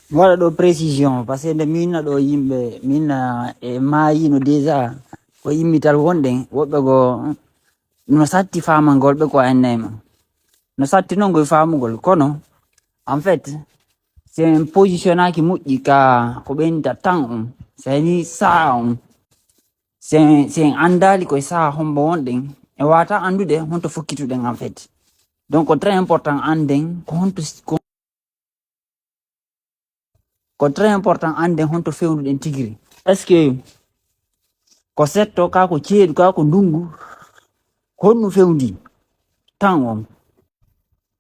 Voilà ɗo précision par ce que nde minna ɗo yimɓe minna e mayino déjà ko yimmital wonɗen woɓɓe go no satti famangol ɓe ko ennema no satti noon goye famugol kono en fait c'est un positionnaki moƴƴi ka ko ɓeynta temps on sani sa'a on c'est andali koye saha hombo wonɗen e wata andude honto fokkituɗen en fait donc ko très important anden ko honto ko très important anden honto fewnuɗen tigiri est ce que ko setto ka ko ceeɗu ka ko ndungu honɗum fewndi temps on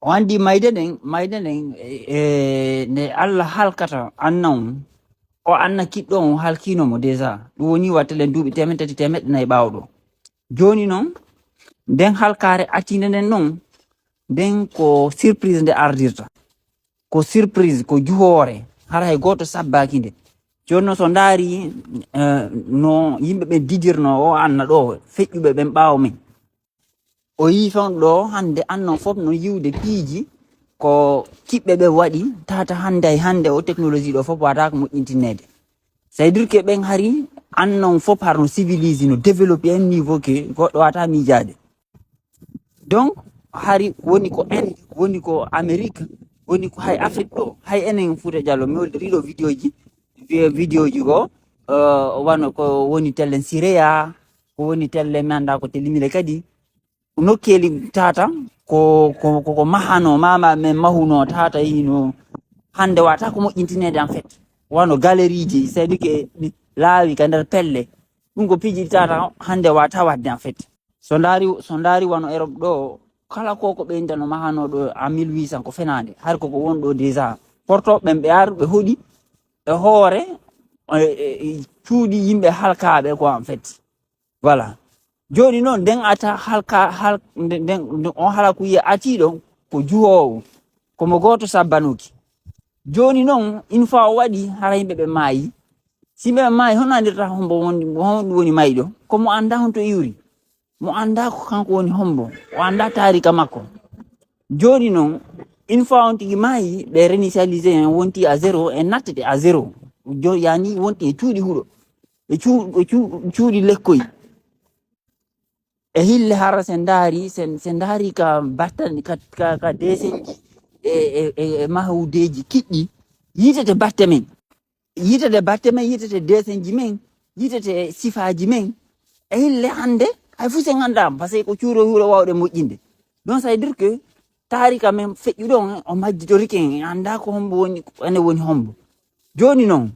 o andi mayde ɗen nde allah halkata anna on o anna kiɗɗo on halkinomo déjà ɗum woni wattelen duuɓi temetati temeɗɗe nayyi ɓawɗo joni noon nden halkare accinde nden ɗon nden ko surprise nde ardirta ko surprise ko juhoore hara hay goto sabbaki nde joni noon so ndaari no yimɓe ɓe didirno o anna ɗo feƴƴuɓe ɓen ɓaawo men o yi fen ɗo hande annon fof no yiwde piiji ko kiɓɓe ɓe waɗi tata hande e hande o technologie ɗo fof watako moƴƴintinnede ça veut dire que ɓen hari annon fof harno civilise no développé un niveau que goɗɗo wata miijade donc hari woni ko inde woni ko amérique woni ko hay afrique ɗo hay enen Fouta Diallo mi holliriɗo vidéo ji ko wano ko woni tellen siréya ko woni telle mi anda ko tellimile kadi nokkeli tata ko mahano mama men mahuno tata yino hande wata ko moƴƴintinede en fait wano galerie ji c'est à dire que laawi ka nder pelle ɗum ko piiji tata hande wata wadde en fait so ndaari wano Europe ɗo kala ko ɓeyda no mahano ɗo en 1800 ko fenade har koko won ɗo déjà porto ɓen ɓe ar ɓe hoɗi e hoore cuuɗi yimɓe halkaɓe ko en fait voilà joni noon nden ata nden on hala ko wiye atiɗo ko juhowo komo goto sabbanuki joni noon une fois o waɗi hara yimɓe ɓe maayi simɓe ɓe maayi hono andirta hombo woni mayiɗo komo anda honto iwri mo anda ko kanko woni hombo o anda tarika makko joni noon une fois on tigi maayi ɓe réinitialisé en wonti à zéro en nattete à zéro yani wonti e cuuɗi huuɗo e cuuɗi lekkoy e hille hara sen ndaari ka battani ka desenji e mahawudeji kiɗɗi yitete batte men yitete desenji men yitete sifaji men e hille hande hay fuu sen andama par ce que ko cuuro huuɗo wawɗe moƴƴinde donc ça veut dire que tarika men feƴƴuɗo on o majjitorike en anda ko hombo woni ene woni hombo joni noon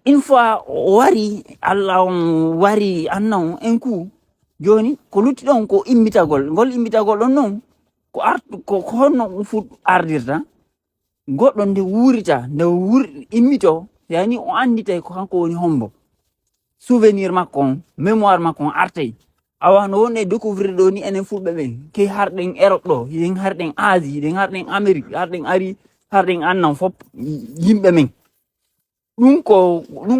une fois o wari allah on wari anna on un coup joni ko lutti ɗon ko immitagol ngol immitagol ɗon noon ko honno ɗum fu ardirta goɗɗo nde wuurita nde immito yani o anditay ko kanko woni hombo souvenir makko on mémoire makko on artay awa no wonne découvrir ɗo ni enen fulɓe ɓen ke harɗen Europe ɗo hiɗen harɗen Asie hiɗen harɗen Amérique harɗen annan fop yimɓe men ɗum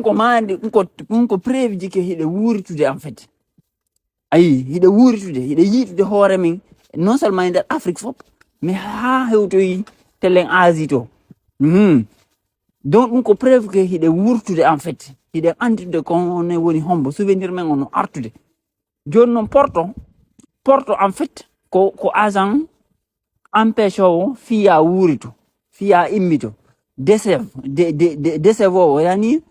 ko mande ɗum ko preuve ji ke hiɗe wuuritude en fait ayi hiɗe wuuritude hiɗe yiitude hoore men non seulement e nder Afrique fop mais ha hewtoyi tellen Asie to donc ɗum ko preuve que hiɗe wurtude en fait hiɗe andude ko one woni hombo souvenir men ono artude joni noon porto en fait ko agent empêche o fiya wuurito fiya immito décève o yani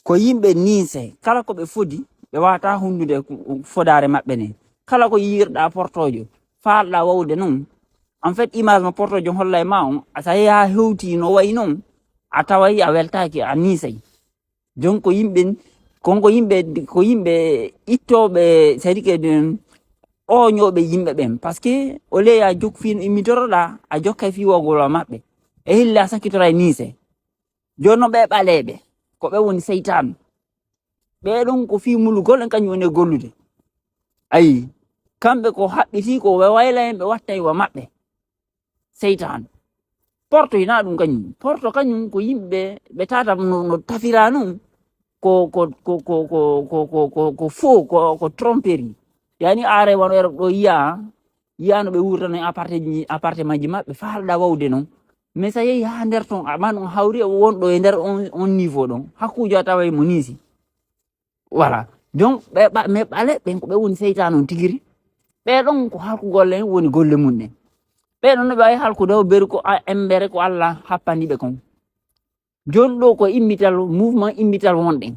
ko yimɓe niise kala ko ɓe fodi ɓe wata hundude fodare maɓɓe ne kala ko yirɗa portojo falɗa wawde noon en fait image mo portojo holla e ma on sa yeeha hewti no wayi noon a taway a weltaki a niisay donc ko yimɓe ittoɓe c'est à dire que oñoɓe yimɓe ɓen par ce que o leya a jok fino immitoroɗa a jokkay fiwogol maɓɓe e hille a sakkitora e niise joni noon ɓe ɓaleɓe ko ɓe woni seytanu ɓeɗon ko fi mulugol en kañum woni gollude ayi kamɓe ko haɓɓiti ko ɓe wayla en ɓe watta wa maɓɓe seytanu porto hina ɗum kañum porto kañum ko yimɓe ɓe tata no tafira noon ko faux ko tromperie yani are wano Europe ɗo yiya no ɓe wurtano appartement ji maɓɓe falɗa wawde noon mais sa yehi ha nder ton aman on hawri wonɗo e nder on niveau ɗon hakkujo tawa mo nisi voilà donc mais ɓale ɓen ko ɓe woni seytane on tigiri ɓeɗon ko halkugol en woni golle mum ɗen ɓeɗon no ɓe wawi halkude o beri ko embere ko Allah happandiɓe kon joni ɗo ko immital mouvement immital wonɗen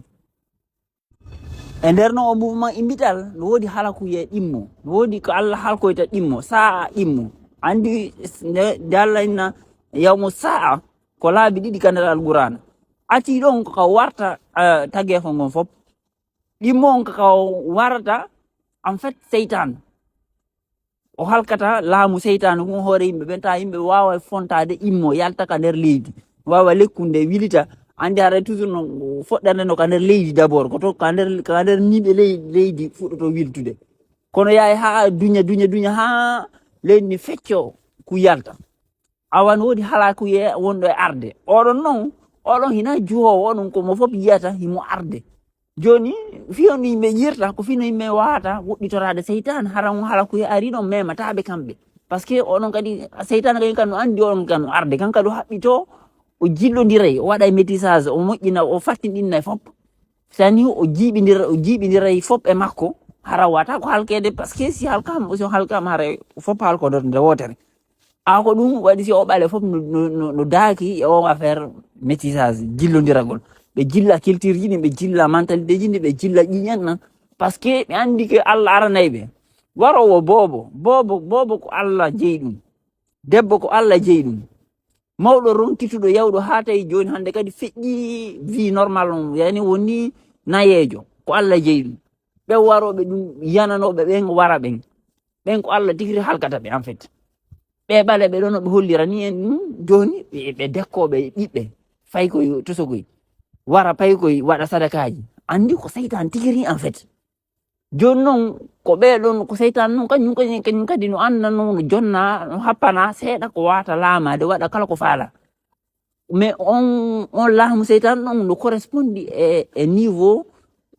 e nder no o mouvement immital no wodi halakuye ɗimmo no wodi ko Allah halkoyta ɗimmo sa'a ɗimmo andi nde Allah inna yawmo sa'a ko laabi ɗiɗi ka nder alqur'ana ati ɗon ko warta tagefo ngon fop ɗimmo on ko warata en fait seytane o halkata laamu seytane ɗum hoore yimɓe ɓen ta yimɓe wawa fontade immo yalta ka nder leydi wawa lekkunde wilita andi hara toujours no foɗɗerde no ka nder leydi d' abord koto ka nder niɓe leydi fuɗɗoto wiltude kono yahay ha duña ha leydi ndi fecco ku yalta awan wodi halakuye wonɗo e arde oɗon noon oɗon hina juhowo oɗon komo fof yiyata himo arde joni fiyonno yimɓe jirta ko fino yimɓe wawata woɗɗitorade seytane haran halakuye ari ɗon memataɓe kamɓe par ce que oɗon kadi seytane kañum kadi no andi oɗon kadi no arde kan kadi o haɓɓito o jillodiray o waɗa métissage o moƴƴina o fattinɗinna e fop sani o jiiɓidiray fop e makko hara wata ko halkede par ce que si halkama hara fop halko nde wotere ko ɗum waɗi si o ɓaale foof no daaki e o affaire métissage jillodiragol ɓe jilla culture ji ɗi ɓe jilla mentalité ji ɗi ɓe jilla ƴiƴan nan par ce que ɓe andi ke Allah aranayi ɓe warowo boobo ko Allah jeeyi ɗum debbo ko Allah jeeyi ɗum mawɗo ronkituɗo yawɗo ha tawi joni hande kadi feƴƴi vie normal on yani woni nayejo ko Allah jeeyi ɗum ɓe waroɓe ɗum yananoɓe ɓen wara ɓen ko Allah tigiri halkata ɓe en fait ɓe ɓale ɓe ɗon no ɓe hollirani en ɗum joni ɓe dekkoɓe ɓiɓɓe fay koye tosogoy wara pay koye waɗa sadakaji andi ko seytane tigiri en fait joni noon ko ɓeɗon ko seytane noon kañum kadi no anda no jonna no happana seeɗa ko wata laamade waɗa kala ko faala mais on laamu seytane ɗon no correspondi e niveau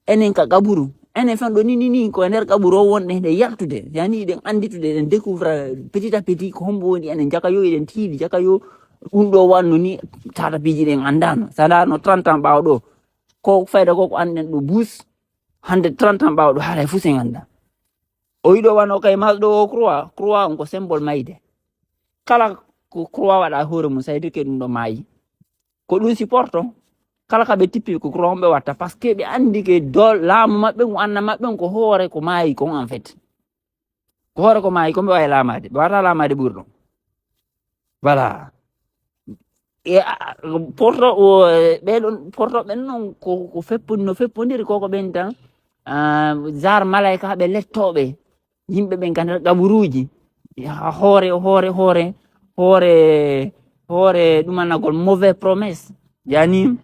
enen ka gaɓuru enen fen ɗo ni ko nder gaɓuru o wonɗe nde yaltude yani eɗen anditude eɗen découvre petit à petit ko hombo woni enen jakayo eɗen tiiɗi jakayo ɗum ɗo wanno ni tata piiji ɗen andano saɗa no 30 ans ɓawa ɗo ko fayda ko anden ɗo buus hande 30 ans ɓawa ɗo haala fuu sen anda o yiɗo wano kay masɗo o croix on ko symbole mayde kala ko croix waɗa hoore mum sayde ke ɗum ɗo maayi ko ɗum supporte kala kaɓe tippi ko croix ɓe watta par ce que ɓe andi ke laamu maɓɓe ko anna maɓɓe ko hoore ko maayi kon en fait ko hoore ko maayi kon ɓe wawi laamade ɓe wata laamade ɓuuri ɗon voilà e ɓeɗon portoɓen noon ko feppodiri koko ɓen tan genre malayka haɓe lettoɓe yimɓe ɓen ka nder gaɓuruji hoore ɗumanagol mauvais promesse yani